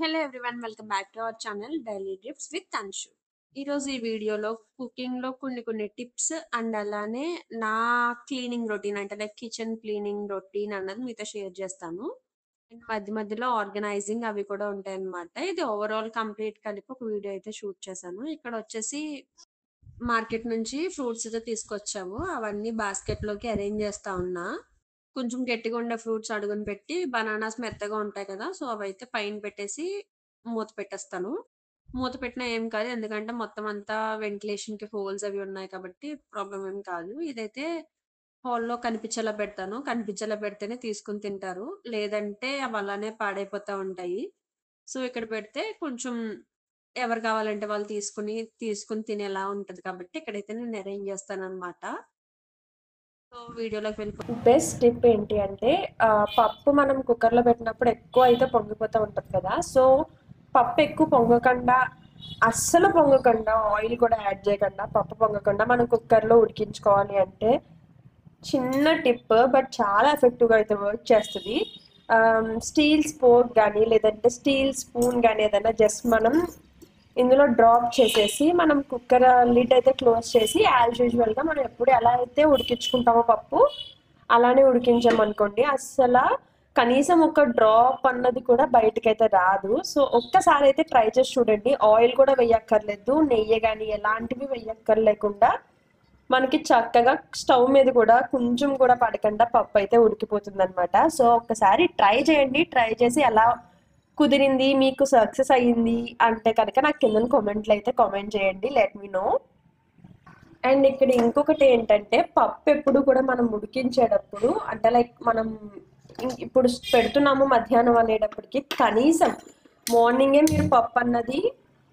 Hello everyone, welcome back to our channel daily tips with Anshu. ఈరోజు ఈ వీడియోలో కుకింగ్లో కొన్ని టిప్స్ అండ్ అలానే నా క్లీనింగ్ రొటీన్ అంటే లైక్ కిచెన్ క్లీనింగ్ రొటీన్ అన్నది మీతో షేర్ చేస్తాను. అండ్ మధ్యలో ఆర్గనైజింగ్ అవి కూడా ఉంటాయి అన్నమాట. ఇది ఓవరాల్ కంప్లీట్ కలిపి ఒక వీడియో అయితే షూట్ చేశాను. ఇక్కడ వచ్చేసి మార్కెట్ నుంచి ఫ్రూట్స్ అయితే తీసుకొచ్చాము. అవన్నీ బాస్కెట్లోకి అరేంజ్ చేస్తా ఉన్నా. కొంచెం గట్టిగా ఉండే ఫ్రూట్స్ అడుగున పెట్టి బనానాస్ మెత్తగా ఉంటాయి కదా! సో, అవైతే పైన పెట్టేసి మూత పెట్టేస్తాను. మూత పెట్టినా ఏం కాదు. ఎందుకంటే మొత్తం అంతా వెంటిలేషన్‌కి హోల్స్ అవి ఉన్నాయి కాబట్టి ప్రాబ్లమ్ ఏం కాదు. ఇదైతే హాల్‌లో కనిపించేలా పెడతాను. కనిపించేలా పెడితేనే తీసుకొని తింటారు. లేదంటే అవి అలానే పాడైపోతా ఉంటాయి. సో, ఇక్కడ పెడితే కొంచెం ఎవరు కావాలంటే వాళ్ళు తీసుకొని తినేలా ఉంటది కాబట్టి ఇక్కడైతే నేను అరేంజ్ చేస్తాననమాట. సో, వీడియోలోకి బెస్ట్ టిప్ ఏంటి అంటే పప్పు మనం కుక్కర్లో పెట్టినప్పుడు ఎక్కువ అయితే పొంగిపోతూ ఉంటుంది కదా. సో పప్పు ఎక్కువ పొంగకుండా, అస్సలు పొంగకుండా, ఆయిల్ కూడా యాడ్ చేయకుండా పప్పు పొంగకుండా మనం కుక్కర్లో ఉడికించుకోవాలి అంటే చిన్న టిప్ బట్ చాలా ఎఫెక్టివ్గా అయితే వర్క్ చేస్తుంది. స్టీల్ స్పోక్ కానీ లేదంటే స్టీల్ స్పూన్ కానీ ఏదైనా జస్ట్ మనం ఇందులో డ్రాప్ చేసేసి మనం కుక్కర్ లిడ్ అయితే క్లోజ్ చేసి యాజ్ యూజువల్గా మనం ఎప్పుడు ఎలా అయితే ఉడికించుకుంటామో పప్పు అలానే ఉడికించామనుకోండి, అస్సలు కనీసం ఒక డ్రాప్ అన్నది కూడా బయటకైతే రాదు. సో ఒక్కసారి అయితే ట్రై చేసి చూడండి. ఆయిల్ కూడా వేయక్కర్లేదు, నెయ్యి కానీ ఎలాంటివి వేయక్కర్లేకుండా మనకి చక్కగా స్టవ్ మీద కూడా కొంచెం కూడా పడకుండా పప్పు అయితే ఉడికిపోతుంది అనమాట. సో ఒక్కసారి ట్రై చేయండి. ట్రై చేసి ఎలా కుదిరింది, మీకు సక్సెస్ అయ్యింది అంటే కనుక నాకు కింద కామెంట్లు అయితే కామెంట్ చేయండి, లెట్ మీ నో. అండ్ ఇక్కడ ఇంకొకటి ఏంటంటే పప్పు ఎప్పుడు కూడా మనం ఉడికించేటప్పుడు అంటే లైక్ మనం ఇప్పుడు పెడుతున్నాము మధ్యాహ్నం అనేటప్పటికి కనీసం మార్నింగే మీరు పప్పు అన్నది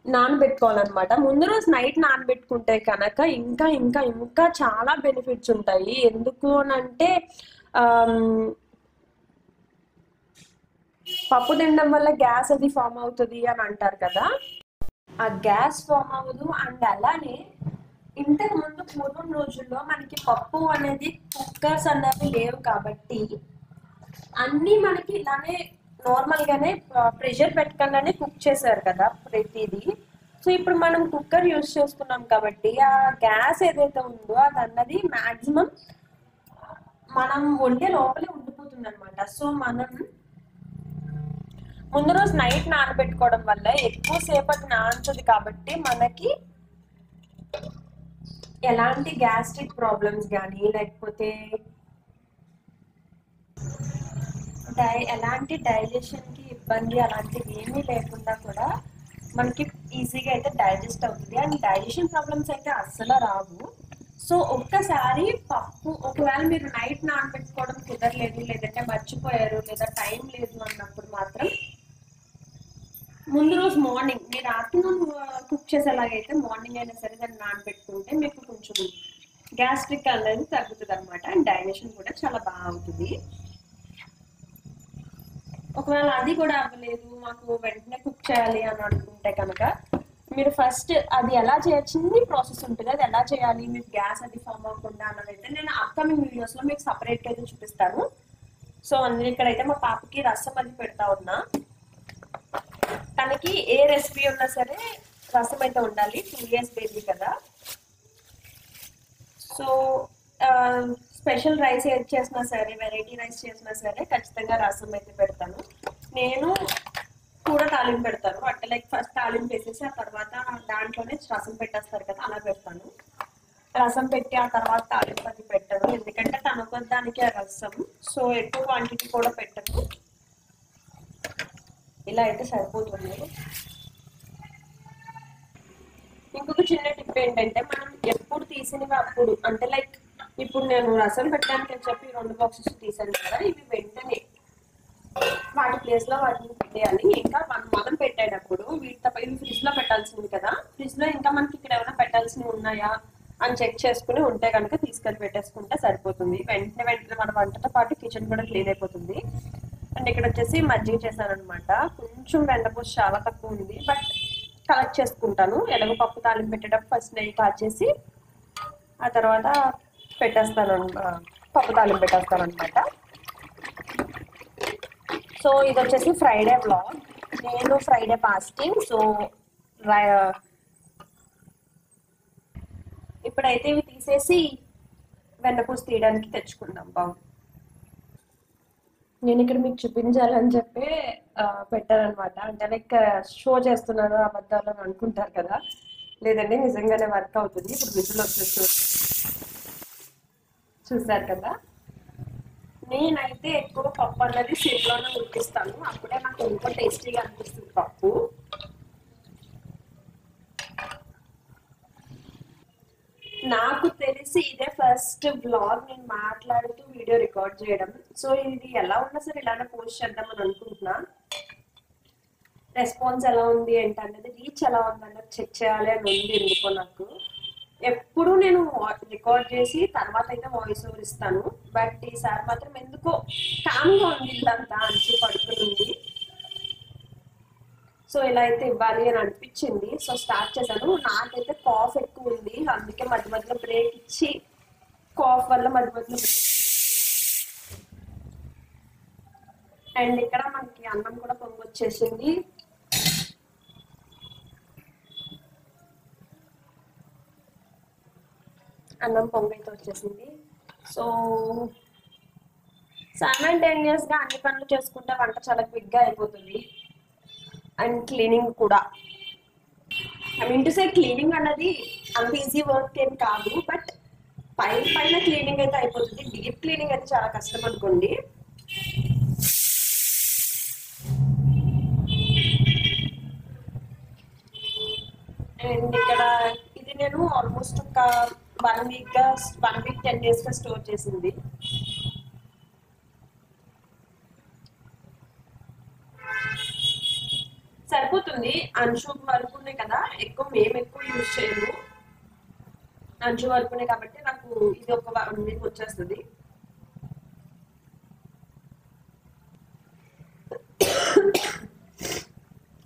నానబెట్టుకోవాలన్నమాట. ముందు రోజు నైట్ నానబెట్టుకుంటే కనుక ఇంకా ఇంకా ఇంకా చాలా బెనిఫిట్స్ ఉంటాయి. ఎందుకు అని అంటే పప్పు తినడం వల్ల గ్యాస్ అది ఫామ్ అవుతుంది అని అంటారు కదా. ఆ గ్యాస్ ఫామ్ అవ్వదు. అండ్ అలానే ఇంతకు ముందు పూర్వం రోజుల్లో మనకి పప్పు అనేది కుక్కర్స్ అనేవి లేవు కాబట్టి అన్నీ మనకి ఇలానే నార్మల్గానే ప్రెషర్ పెట్టకుండానే కుక్ చేశారు కదా ప్రతిదీ. సో ఇప్పుడు మనం కుక్కర్ యూజ్ చేస్తున్నాం కాబట్టి ఆ గ్యాస్ ఏదైతే ఉందో అది అన్నది మ్యాక్సిమం మనం వండే లోపలే ఉండిపోతుంది అనమాట. సో మనం ముందు రోజు నైట్ నానబెట్టుకోవడం వల్ల ఎక్కువ సేపటి నానుతుంది కాబట్టి మనకి ఎలాంటి గ్యాస్ట్రిక్ ప్రాబ్లమ్స్ కానీ లేకపోతే ఎలాంటి డైజెషన్కి ఇబ్బంది అలాంటివి ఏమీ లేకుండా కూడా మనకి ఈజీగా అయితే డైజెస్ట్ అవుతుంది. అండ్ డైజెషన్ ప్రాబ్లమ్స్ అయితే అస్సలు రావు. సో ఒక్కసారి పప్పు ఒకవేళ మీరు నైట్ నానబెట్టుకోవడం కుదరలేదు, లేదంటే మర్చిపోయారు, లేదా టైం లేదు అన్నప్పుడు మాత్రం ముందు రోజు మార్నింగ్ మీరు ఆఫ్టర్నూన్ కుక్ చేసేలాగైతే మార్నింగ్ అయినా సరే దాన్ని నానబెట్టుకుంటే మీకు కొంచెం గ్యాస్ట్రిక్ అనేది తగ్గుతుంది అనమాట. అండ్ డైజెషన్ కూడా చాలా బాగా అవుతుంది. ఒకవేళ అది కూడా అవ్వలేదు, మాకు వెంటనే కుక్ చేయాలి అని అనుకుంటే కనుక మీరు ఫస్ట్ అది ఎలా చేయొచ్చింది ప్రాసెస్ ఉంటుంది, అది ఎలా చేయాలి మీకు గ్యాస్ అది ఫామ్ అవ్వకుండా అన్నదైతే నేను అప్కమింగ్ వీడియోస్లో మీకు సపరేట్గా అయితే చూపిస్తాను. సో అందులో ఇక్కడైతే మా పాపకి రసం అది పెడతా ఉన్నా. తనకి ఏ రెసిపీ ఉన్నా సరే రసం అయితే ఉండాలి, 2 years బేబీ కదా. సో స్పెషల్ రైస్ ఏది చేసినా సరే, వెరైటీ రైస్ చేసినా సరే ఖచ్చితంగా రసం అయితే పెడతాను. నేను కూడా తాలింపు పెడతాను అంటే లైక్ ఫస్ట్ తాలింపు వేసేసి ఆ తర్వాత దాంట్లోనే రసం పెట్టేస్తారు కదా, అలా పెడతాను. రసం పెట్టి ఆ తర్వాత తాలింపు అది పెట్టను, ఎందుకంటే తనకొద్దానికి ఆ రసం. సో ఎక్కువ క్వాంటిటీ కూడా పెట్టను, ఇలా అయితే సరిపోతుంది. ఇంకొక చిన్న టిప్ ఏంటంటే మనం ఎప్పుడు తీసినవి అప్పుడు అంటే లైక్ ఇప్పుడు నేను రసం పెట్టడానికి అని చెప్పి 2 boxes తీసాను కదా, ఇవి వెంటనే వాటి ప్లేస్లో వాటిని పెట్టేయాలి. ఇంకా మనం పెట్టేటప్పుడు వీటితో ఇవి ఫ్రిడ్జ్లో పెట్టాల్సింది కదా, ఫ్రిడ్జ్లో ఇంకా మనకి ఇక్కడ ఏమైనా పెట్టాల్సినవి ఉన్నాయా అని చెక్ చేసుకుని ఉంటే కనుక తీసుకెళ్ళి పెట్టేసుకుంటే సరిపోతుంది. వెంటనే మన వంటతో పాటు కిచెన్ కూడా క్లీన్ అయిపోతుంది. అండ్ ఇక్కడ వచ్చేసి మజ్జిగ చేశాను అనమాట. కొంచెం వెండపూస చాలా తక్కువ ఉంది బట్ కలెక్ట్ చేసుకుంటాను. ఎలాగో పప్పు తాలింపు పెట్టేటప్పుడు ఫస్ట్ నెయ్యి కాచేసి ఆ తర్వాత పెట్టేస్తాను, పప్పు తాలింపు పెట్టేస్తాను అనమాట. సో ఇది వచ్చేసి ఫ్రైడే వ్లాగ్. నేను ఫ్రైడే ఫాస్టింగ్. సో ఇప్పుడైతే ఇవి తీసేసి వెన్నపూస తీయడానికి తెచ్చుకుందాం బాగు. నేను ఇక్కడ మీకు చూపించాలని చెప్పి పెట్టారనమాట. అంటే లైక్ షో చేస్తున్నారు అబద్ధాలు అని అనుకుంటారు కదా, లేదండి నిజంగానే వర్క్ అవుతుంది. ఇప్పుడు విజులు వచ్చేసి చూసారు కదా. నేనైతే ఎక్కువ పప్పు అన్నది సిమ్లోనే ఉడికిస్తాను, అప్పుడే నాకు ఎంతో టేస్టీగా అనిపిస్తుంది పప్పు. నాకు తెలిసి ఇదే ఫస్ట్ బ్లాగ్ నేను మాట్లాడుతూ వీడియో రికార్డ్ చేయడం. సో ఇది ఎలా ఉన్నా సరే ఇలానే పోస్ట్ చేద్దామని అనుకుంటున్నా. రెస్పాన్స్ ఎలా ఉంది ఏంటన్నది, రీచ్ ఎలా ఉంది అన్నది చెక్ చేయాలి అని ఉంది ఎందుకో నాకు. ఎప్పుడు నేను రికార్డ్ చేసి తర్వాత అయితే వాయిస్ ఓవర్ ఇస్తాను, బట్ ఈసారి మాత్రం ఎందుకో కామ్గా ఉంది ఇల్లంతా, అంచు పడుతుంది. సో ఇలా అయితే ఇవ్వాలి అని అనిపించింది. సో స్టార్ట్ చేశాను. నాకైతే కాఫ్ ఎక్కువ ఉంది, అందుకే మధ్య మధ్యలో బ్రేక్ ఇచ్చి కాఫ్ వల్ల మధ్య మధ్యలో బ్రేక్. అండ్ ఇక్కడ మనకి అన్నం కూడా పొంగొచ్చేసింది. అన్నం పొంగైతే వచ్చేసింది. సో సైమల్టేనియస్గా అన్ని పనులు చేసుకుంటే వంట చాలా క్విక్గా అయిపోతుంది. అండ్ క్లీనింగ్ కూడా, I mean to say cleaning అన్నది అంత ఈజీ వర్క్ ఏం కాదు, బట్ పైన క్లీనింగ్ అయితే అయిపోతుంది. డీప్ క్లీనింగ్ అయితే చాలా కష్టం అనుకోండి. అండ్ ఇక్కడ ఇది నేను ఆల్మోస్ట్ ఒక 1 వీక్ 10 days గా స్టోర్ చేసింది. సరిపోతుంది. అంచు వరకునే కదా, మేము ఎక్కువ యూజ్ చేయము. అంచు వరకునే కాబట్టి నాకు ఇది ఒక 1 వీక్ వచ్చేస్తుంది.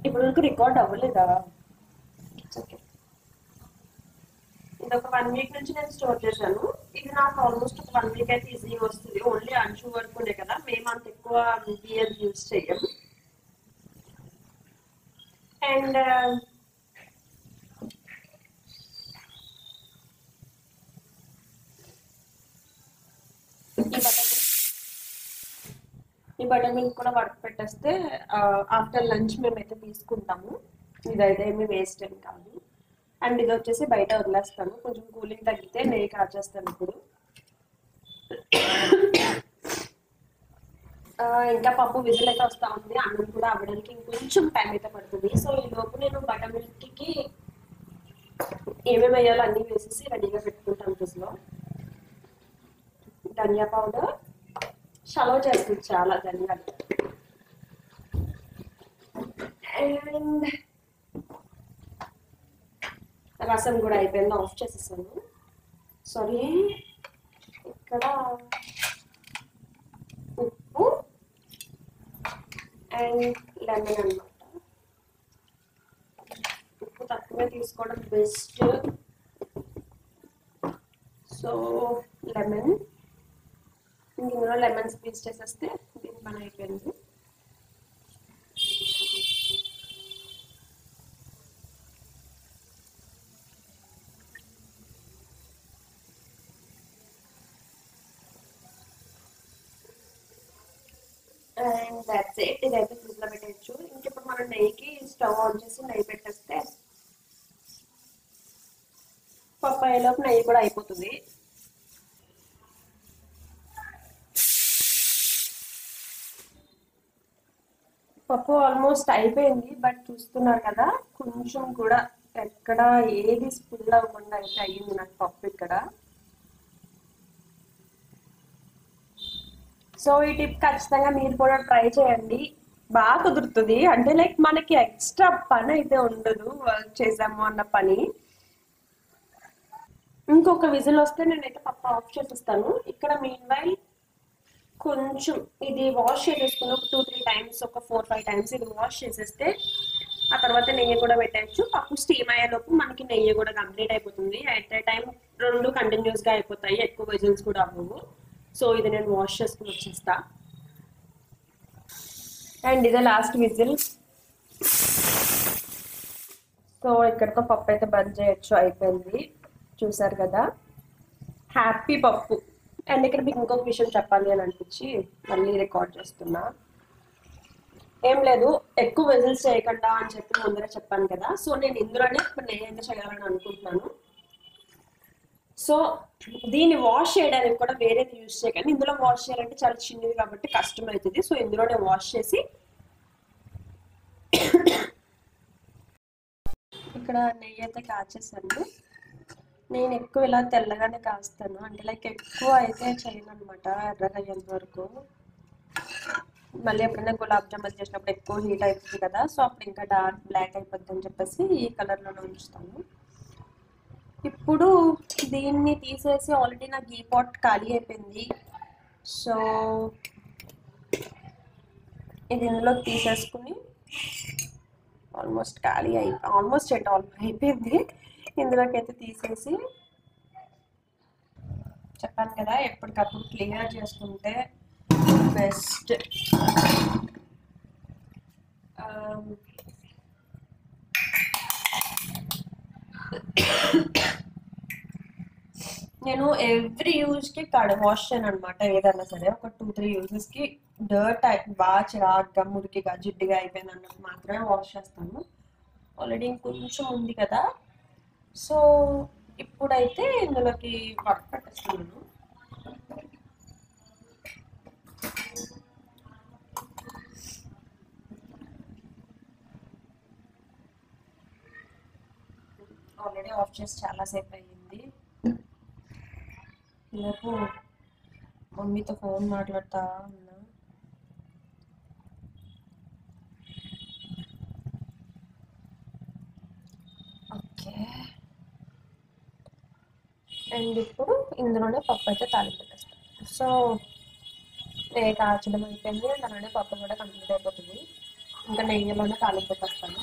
ఇప్పుడు వరకు రికార్డ్ అవ్వలేదా? ఓకే, ఇది ఒక 1 వీక్ నుంచి నేను స్టోర్ చేశాను. ఇది నాకు ఆల్మోస్ట్ ఒక 1 వీక్ అయితే ఈజీగా వస్తుంది. ఓన్లీ అంచు వరకునే కదా, మేము అంత ఎక్కువ బియర్ యూజ్ చేయం. అండ్ ఈ బటర్ మిల్క్ కూడా వర్క్ పెట్టేస్తే ఆఫ్టర్ లంచ్ మేమైతే తీసుకుంటాము. ఇదైతే ఏమి వేస్ట్ ఏం కాదు. అండ్ ఇది వచ్చేసి బయట వదిలేస్తాను, కొంచెం కూలింగ్ తగ్గితే నెయ్యి కాచేస్తాను ఇప్పుడు. ఇంకా పప్పు విజిల్ అయితే వస్తూ ఉంది. అన్నం కూడా అవ్వడానికి ఇంకొంచెం టైం అయితే పడుతుంది. సో ఈ లోపు నేను బటర్ మిల్క్కి ఏమేమి వేయాలో అన్నీ వేసేసి రెడీగా పెట్టుకుంటాను ఫ్రిడ్జ్లో. ధనియా పౌడర్ చలవ చేస్తుంది చాలా, ధనియాలు. అండ్ రసం కూడా అయిపోయింది, ఆఫ్ చేసేసాను. సారీ, ఇక్కడ ఉప్పు అండ్ లెమన్ అన్నమాట. ఉప్పు తక్కువే తీసుకోవడం బెస్ట్. సో లెమన్, ఇందులో లెమన్ స్క్వీజ్ చేసేస్తే దీని పని అయిపోయింది. And that's it. ఇదైతే ఫ్రిడ్జ్లో పెట్టచ్చు. ఇంకిప్పుడు మనం నెయ్యికి స్టవ్ ఆన్ చేసి నెయ్యి పెట్టేస్తే పప్పు అయ్యేలోపు నెయ్యి కూడా అయిపోతుంది. పప్పు ఆల్మోస్ట్ అయిపోయింది, బట్ చూస్తున్నారు కదా కొంచెం కూడా ఎక్కడ ఏది స్పిల్ అవ్వకుండా అయితే అయ్యింది నాకు పప్పు ఇక్కడ. సో ఈ టిప్ ఖచ్చితంగా మీరు కూడా ట్రై చేయండి, బాగా కుదురుతుంది. అంటే లైక్ మనకి ఎక్స్ట్రా పని అయితే ఉండదు, వర్క్ చేసాము అన్న పని. ఇంకొక విజిల్ వస్తే నేనైతే పప్పు ఆఫ్ చేసేస్తాను. ఇక్కడ మీన్ వైల్ కొంచెం ఇది వాష్ చేసేసుకుని ఒక 2-3 టైమ్స్, ఒక 4-5 టైమ్స్ ఇది వాష్ చేసేస్తే ఆ తర్వాత నెయ్యి కూడా పెట్టచ్చు. పప్పు స్టీమ్ అయ్యేలోపు మనకి నెయ్యి కూడా కంప్లీట్ అయిపోతుంది. అట్ ఏ టైం 2 కంటిన్యూస్గా అయిపోతాయి, ఎక్కువ విజిల్స్ కూడా అవ్వవు. సో ఇది నేను వాష్ చేసుకుని వచ్చేస్తా. అండ్ ఇదే లాస్ట్ విజిల్. సో ఇక్కడతో పప్పు అయితే బంద్ చేయొచ్చు, అయిపోయింది. చూసారు కదా, హ్యాపీ పప్పు. అండ్ ఇక్కడ మీకు ఇంకొక విషయం చెప్పాలి అని అనిపించి మళ్ళీ రికార్డ్ చేస్తున్నా. ఏం లేదు, ఎక్కువ విజిల్స్ చేయకుండా అని చెప్పి ముందరే చెప్పాను కదా, సో నేను ఇందులోనే ఇప్పుడు నెయ్యి అయితే చేయాలని అనుకుంటున్నాను. సో దీన్ని వాష్ చేయడానికి కూడా వేరేది యూజ్ చేయకండి. ఇందులో వాష్ చేయాలంటే చాలా చిన్నది కాబట్టి కష్టం అవుతుంది. సో ఇందులోనే వాష్ చేసి ఇక్కడ నెయ్యి అయితే కాచేసాను. నేను ఎక్కువ ఇలా తెల్లగానే కాస్తాను, అంటే లైక్ ఎక్కువ అయితే చేయను అనమాట ఎర్రగా అయ్యేంత వరకు. మళ్ళీ ఎప్పుడైనా గులాబ్ జామున్ చేసినప్పుడు ఎక్కువ హీట్ అవుతుంది కదా, సో అప్పుడు ఇంకా డార్క్ బ్లాక్ అయిపోద్ది అని చెప్పేసి ఈ కలర్లోనే ఉంచుతాను. ఇప్పుడు దీన్ని తీసేసి ఆల్రెడీ నా గీ పాట్ ఖాళీ అయిపోయింది. సో ఇది ఇందులో తీసేసుకుని ఆల్మోస్ట్ అయిపోయింది. ఇందులోకి అయితే తీసేసి చెప్పాను కదా, ఎప్పటికప్పుడు క్లియర్ చేసుకుంటే బెస్ట్. నేను ఎవ్రీ యూజ్కి వాష్ చేయను అనమాట. ఏదన్నా సరే ఒక 2-3 యూజెస్కి డర్ట్ బాగా చిరాగ్గా మురికిగా జిడ్డుగా అయిపోయింది అన్నట్టు మాత్రమే వాష్ చేస్తాను. ఆల్రెడీ ఇంకొంచెం ఉంది కదా, సో ఇప్పుడైతే ఇందులోకి వర్క్ పెట్టేస్తున్నాను. ఆల్రెడీ ఆఫ్ చేసి చాలాసేపు అయ్యింది. ఈలోపు మమ్మీతో ఫోన్ మాట్లాడుతా ఉన్నా. ఓకే, అండ్ ఇప్పుడు ఇందులోనే పప్పు అయితే తాలింపు పెట్టేస్తాను. సో నెయ్యి కాచడం అయిపోయింది, అండ్ అలానే పప్పు కూడా కంప్లీట్ అయిపోతుంది. ఇంకా నెయ్యిలోనే తాలింపు పెట్టేస్తాను.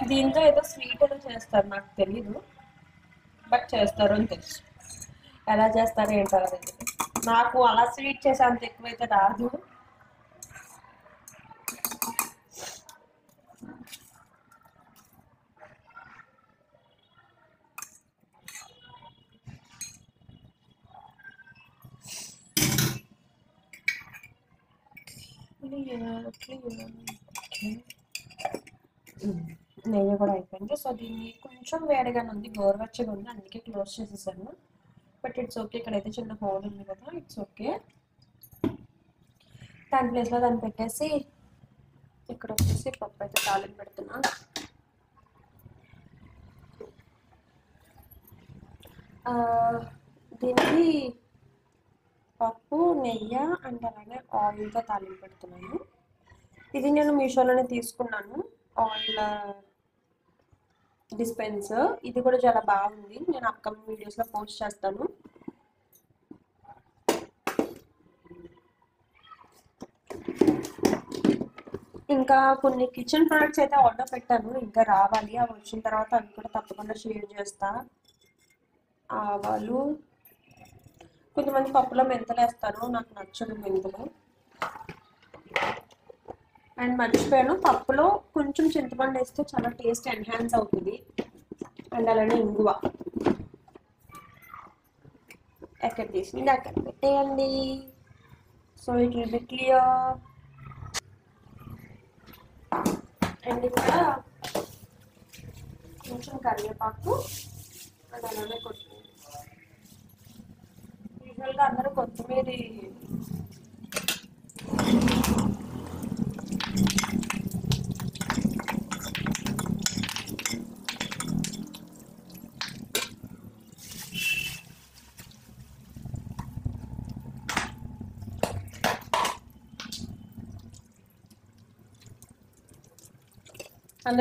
దీంతో ఏదో స్వీట్ ఏదో చేస్తారు, నాకు తెలీదు, బట్ చేస్తారు అని తెలుసు. ఎలా చేస్తారో ఏంటో తెలియదు. నాకు అలా స్వీట్ చేసే అంత ఎక్కువైతే రాదు. నెయ్యి కూడా అయిపోయింది. సో దీన్ని కొంచెం వేడిగానే ఉంది, గోరువెచ్చగా ఉంది, అందుకే క్లోజ్ చేసేసాను. బట్ ఇట్స్ ఓకే, ఇక్కడైతే చిన్న హోల్ ఉంది కదా, ఇట్స్ ఓకే. దాని ప్లేస్లో దాన్ని పెట్టేసి ఇక్కడ వచ్చేసి పప్పు అయితే తాలింపు పెడుతున్నా. దీనికి పప్పు, నెయ్యి అండ్ అలాగే ఆయిల్తో తాలింపు పెడుతున్నాను. ఇది నేను మీషోలోనే తీసుకున్నాను, ఆయిల్ డిస్పెన్సర్. ఇది కూడా చాలా బాగుంది, నేను అప్కమింగ్ వీడియోస్లో పోస్ట్ చేస్తాను. ఇంకా కొన్ని కిచెన్ ప్రొడక్ట్స్ అయితే ఆర్డర్ పెట్టాను, ఇంకా రావాలి. అవి వచ్చిన తర్వాత అవి కూడా తప్పకుండా షేర్ చేస్తా. ఆవాలు, కొంతమంది పప్పులో మెంతులు వేస్తారు, నాకు నచ్చదు మెంతులు. అండ్ మర్చిపోయాను, పప్పులో కొంచెం చింతపండు వేస్తే చాలా టేస్ట్ ఎన్హాన్స్ అవుతుంది. అండ్ అలానే ఇంగువ ఎక్కడ తీసింది అక్కడ పెట్టేయండి. So it will be clear. And ఇక్కడ కొంచెం కరివేపాకు అండ్ అలానే కొత్తిమీర. యూజువల్గా అందరూ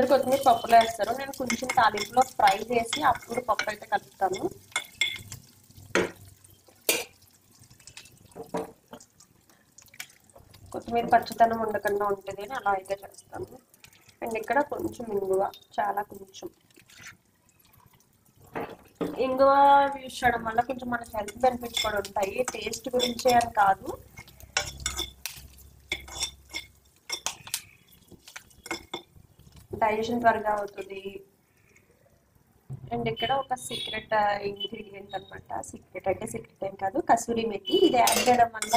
కొత్తిమీర పప్పులో వేస్తారు, నేను కొంచెం తాలింపులో ఫ్రై చేసి అప్పుడు పప్పు అయితే కలుపుతాను. కొత్తిమీర పచ్చితనం ఉండకుండా ఉంటుంది అని అలా అయితే చేస్తాను. అండ్ ఇక్కడ కొంచెం ఇంగువ, చాలా కొంచెం. ఇంగువ యూజ్ చేయడం వల్ల కొంచెం మనకి హెల్త్ బెనిఫిట్స్ కూడా ఉంటాయి. టేస్ట్ గురించే అని కాదు, డైజెషన్ త్వరగా అవుతుంది. అండ్ ఇక్కడ ఒక సీక్రెట్ ఇంగ్రీడియంట్ అనమాట. సీక్రెట్ అంటే సీక్రెట్ ఏం కాదు, కసూరి మెథి. ఇది యాడ్ చేయడం వల్ల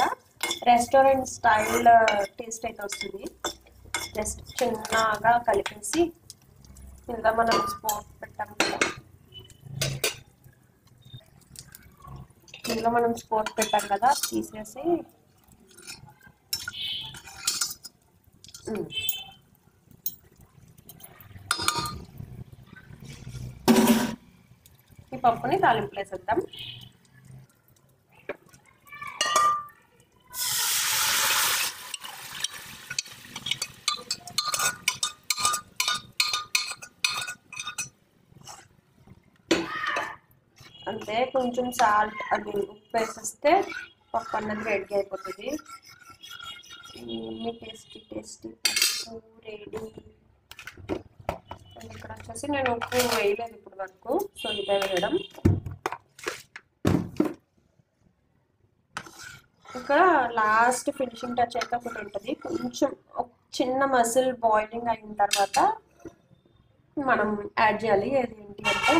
రెస్టారెంట్ స్టైల్ టేస్ట్ అయితే వస్తుంది. జస్ట్ చిన్నగా కలిపేసి ఇందులో మనం స్పోర్ట్ పెట్టాం కదా, ఇందులో మనం స్పోర్ట్ పెట్టాం కదా, తీసేసి ఈ పప్పుని తాలింపులో వేసేద్దాం. అంతే, కొంచెం సాల్ట్ అది ఉప్పు వేసేస్తే పప్పు అన్నది రెడీ అయిపోతుంది. టేస్టీ టేస్టీ పప్పు రెడీ. ఇక్కడ వచ్చేసి నేను ఉప్పు వేయలేదు ఇప్పుడు వరకు, సో ఇదే వేయడం. ఇక్కడ లాస్ట్ ఫినిషింగ్ టచ్ అయితే ఒకటి ఉంటుంది. కొంచెం ఒక చిన్న మసిల్ బాయిలింగ్ అయిన తర్వాత మనం యాడ్ చేయాలి. ఏంటి అంటే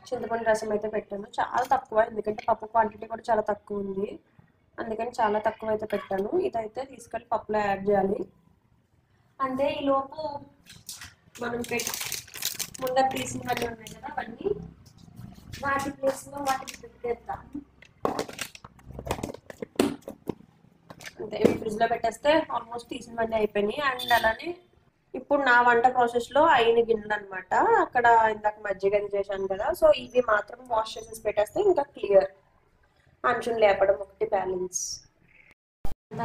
చింతపండు రసం అయితే పెట్టాను, చాలా తక్కువ, ఎందుకంటే పప్పు క్వాంటిటీ కూడా చాలా తక్కువ ఉంది, అందుకని చాలా తక్కువ అయితే పెట్టాను. ఇదైతే తీసుకెళ్ళి పప్పులో యాడ్ చేయాలి. అంటే ఈలోపు మనం ముందర తీసినవన్నీ ఉన్నాయి కదా, అవన్నీ వాటి ప్లేస్లో వాటికి పెట్టేద్దాం. అంతే, ఫ్రిడ్జ్లో పెట్టేస్తే ఆల్మోస్ట్ తీసినవన్నీ అయిపోయినాయి. అండ్ అలానే ఇప్పుడు నా వంట ప్రాసెస్లో అయిన గిన్నెలు అనమాట. అక్కడ ఇందాక మజ్జిగ చేశాను కదా, సో ఇవి మాత్రం వాష్ చేసేసి పెట్టేస్తే ఇంకా క్లియర్. అంచుని లేపడం ఒకటి బ్యాలెన్స్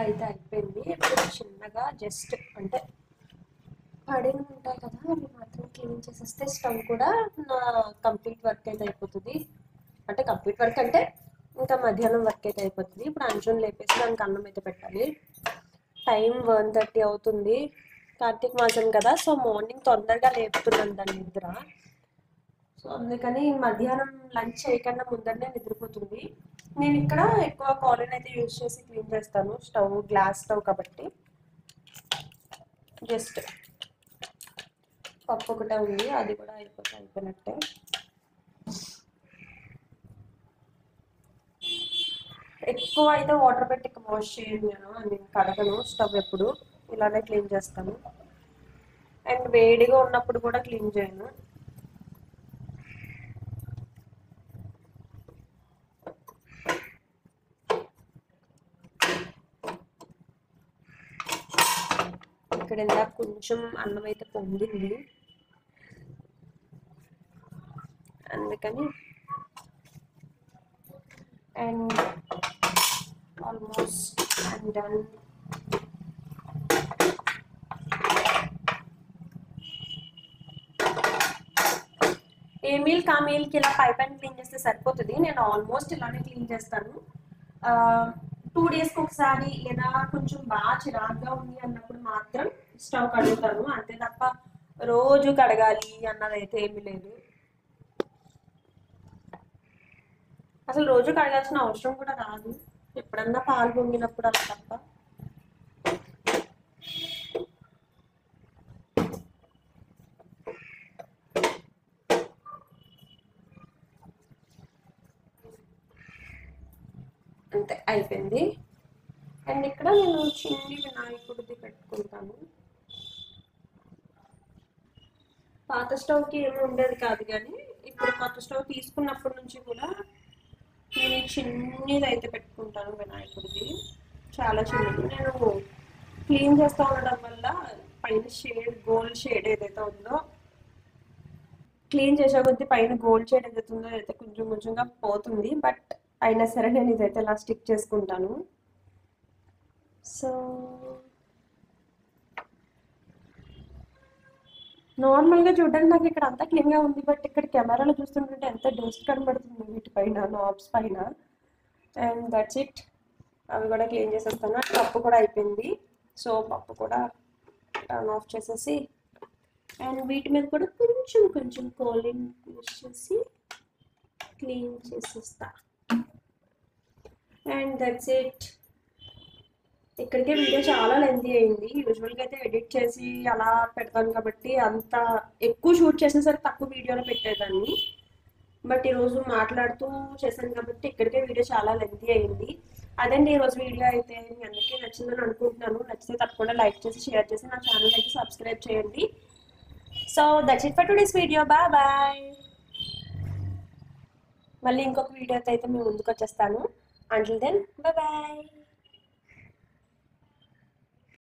అయితే అయిపోయింది. ఇప్పుడు చిన్నగా జస్ట్ అంటే పడిన ఉంటాయి కదా, అవి మాత్రం క్లీన్ చేసేస్తే స్టవ్ కూడా నా కంప్లీట్ వర్క్ అయితే అయిపోతుంది. అంటే కంప్లీట్ వర్క్ అంటే ఇంకా మధ్యాహ్నం వర్క్ అయితే అయిపోతుంది. ఇప్పుడు అంచుని లేపేసి దానికి అన్నం అయితే పెట్టాలి. టైం 1:30 అవుతుంది. కార్తీక మాసం కదా, సో మార్నింగ్ తొందరగా లేపుతున్నాను దాని నిద్ర. సో అందుకని మధ్యాహ్నం లంచ్ చేయకుండా ముందరనే నిద్రపోతుంది. నేను ఇక్కడ ఎక్కువ కాలిన్ అయితే యూజ్ చేసి క్లీన్ చేస్తాను. స్టవ్ గ్లాస్ స్టవ్ కాబట్టి జస్ట్ పప్పు ఒకటే ఉంది, అది కూడా అయిపోయినట్టే. ఎక్కువ అయితే వాటర్ పెట్టి వాష్ చేయను నేను కడగను. స్టవ్ ఎప్పుడు ఇలానే క్లీన్ చేస్తాను. అండ్ వేడిగా ఉన్నప్పుడు కూడా క్లీన్ చేయను. ఇక్కడ ఇందాక కొంచెం అన్నం అయితే పొంగింది, అందుకని. And almost I'm done. A meal కా మీల్కి ఇలా పైప్ క్లీన్ చేస్తే సరిపోతుంది. నేను ఆల్మోస్ట్ ఇలానే క్లీన్ చేస్తాను. 2 డేస్కి ఒకసారి, లేదా కొంచెం బాగా చిరాగ్గా ఉంది అన్నప్పుడు మాత్రం స్టవ్ కడుగుతాను. అంతే తప్ప రోజు కడగాలి అన్నదైతే ఏమీ లేదు. అసలు రోజు కడగాల్సిన అవసరం కూడా రాదు, ఎప్పుడన్నా పాలు పొంగినప్పుడు అలా తప్ప. అంతే, అయిపోయింది. అండ్ ఇక్కడ నేను చిన్ని వినాయకుడిది పెట్టుకుంటాను. పాత స్టవ్కి ఏమి ఉండేది కాదు, కానీ ఇప్పుడు కొత్త స్టవ్ తీసుకున్నప్పటి నుంచి కూడా నేను చిన్నది అయితే పెట్టుకుంటాను వినాయకుడిది. చాలా చిన్నది. నేను క్లీన్ చేస్తూ ఉండడం వల్ల పైన షేడ్, గోల్డ్ షేడ్ ఏదైతే ఉందో, క్లీన్ చేసే కొద్దీ పైన గోల్డ్ షేడ్ ఏదైతే ఉందో అయితే కొంచెం కొంచెంగా పోతుంది. బట్ అయినా సరే నేను ఇదైతే ఇలా స్టిక్ చేసుకుంటాను. సో నార్మల్గా చూడడానికి నాకు ఇక్కడ అంతా క్లీన్గా ఉంది, బట్ ఇక్కడ కెమెరాలో చూస్తుంటే ఎంత డస్ట్ కనబడుతుంది వీటిపైన, నాబ్స్ పైన. అండ్ దట్స్ ఇట్, అవి కూడా క్లీన్ చేసేస్తాను. పప్పు కూడా అయిపోయింది, సో పప్పు కూడా టర్న్ ఆఫ్ చేసేసి అండ్ వీటి మీద కూడా కొంచెం కొంచెం కోలిన్ యూస్ చేసి క్లీన్ చేసేస్తా. And that's it. ఇక్కడికే వీడియో చాలా లెంతీ అయింది. యూజువల్గా అయితే ఎడిట్ చేసి అలా పెడతాను కాబట్టి అంత ఎక్కువ షూట్ చేసిన సరే తక్కువ వీడియోలో పెట్టేదాన్ని. బట్ ఈరోజు మాట్లాడుతూ చేశాను కాబట్టి ఇక్కడికే వీడియో చాలా లెంతీ అయింది. అదండి ఈరోజు వీడియో అయితే. మీ అందరికీ నచ్చిందని అనుకుంటున్నాను. నచ్చితే తప్పకుండా లైక్ చేసి షేర్ చేసి నా ఛానల్ అయితే సబ్స్క్రైబ్ చేయండి. So that's it for today's video. Bye. మళ్ళీ ఇంకొక వీడియోతో అయితే మేము ముందుకు వచ్చేస్తాను. Until then bye.